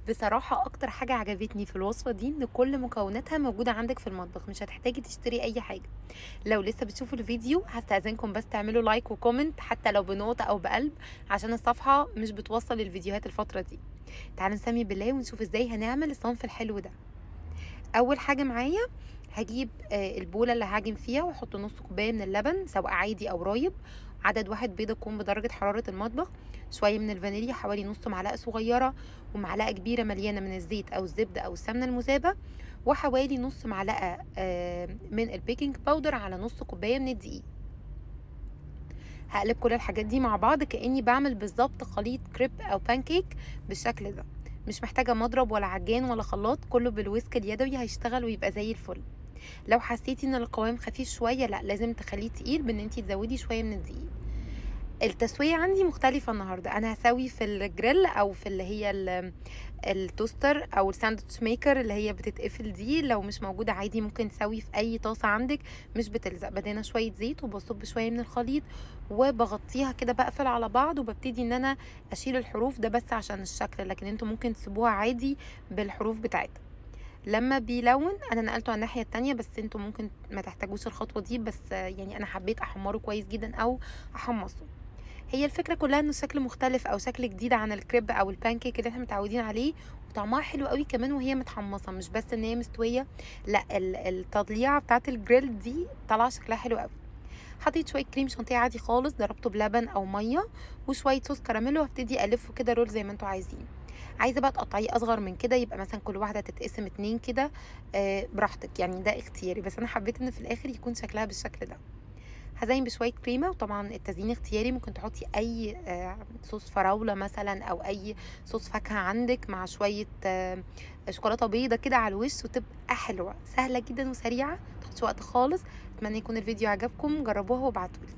بصراحة أكتر حاجة عجبتني في الوصفة دي إن كل مكوناتها موجودة عندك في المطبخ، مش هتحتاجي تشتري أي حاجة. لو لسه بتشوفوا الفيديو هستأذنكم بس تعملوا لايك وكومنت حتى لو بنقطة أو بقلب، عشان الصفحة مش بتوصل الفيديوهات الفترة دي. تعالوا نسمي بالله ونشوف ازاي هنعمل الصنف الحلو ده. أول حاجة معايا هجيب البولة اللي هعجن فيها واحط نص كوباية من اللبن سواء عادي أو رايب، عدد واحد بيضة تكون بدرجة حرارة المطبخ، شوية من الفانيليا حوالي نص معلقة صغيرة، ومعلقة كبيرة مليانة من الزيت أو الزبدة أو السمنة المذابة، وحوالي نص معلقة من البيكنج باودر على نص كوباية من الدقيق. هقلب كل الحاجات دي مع بعض كأني بعمل بالظبط خليط كريب أو بانكيك بالشكل ده. مش محتاجة مضرب ولا عجان ولا خلاط، كله بالويسك اليدوي هيشتغل ويبقى زي الفل. لو حسيتي ان القوام خفيف شوية لا لازم تخليه تقيل بان انتي تزودي شوية من الدقيق. التسوية عندي مختلفة النهاردة، انا هسوي في الجريل او في اللي هي التوستر او الساندوتش ميكر اللي هي بتتقفل دي، لو مش موجودة عادي ممكن تسوي في اي طاسة عندك مش بتلزق. بدينا شوية زيت وبصب شوية من الخليط وبغطيها كده، بقفل على بعض وببتدي ان انا اشيل الحروف ده بس عشان الشكل، لكن انتوا ممكن تسيبوها عادي بالحروف بتاعتها. لما بيلون انا نقلته على الناحيه التانية، بس انتوا ممكن ما تحتاجوش الخطوه دي، بس يعني انا حبيت احمره كويس جدا او احمصه. هي الفكره كلها انه شكل مختلف او شكل جديد عن الكريب او البانكيك اللي احنا متعودين عليه، وطعمها حلو قوي كمان وهي متحمصه، مش بس ان هي مستويه، لا التضليعه بتاعه الجريل دي طالعه شكلها حلو قوي. حطيت شويه كريم شانتيه عادي خالص ضربته بلبن او ميه وشويه صوص كراميل، وهبتدي الفه كده رول زي ما انتوا عايزين. عايزه بقى تقطعيه اصغر من كده يبقى مثلا كل واحده تتقسم اتنين كده، براحتك يعني ده اختياري، بس انا حبيت ان في الاخر يكون شكلها بالشكل ده. هزين بشويه كريمه، وطبعا التزيين اختياري، ممكن تحطي اي صوص فراوله مثلا او اي صوص فاكهه عندك مع شويه شوكولاته بيضه كده على الوش، وتبقى حلوه سهله جدا وسريعه متاخدش وقت خالص. اتمنى يكون الفيديو عجبكم، جربوها وابعتولي.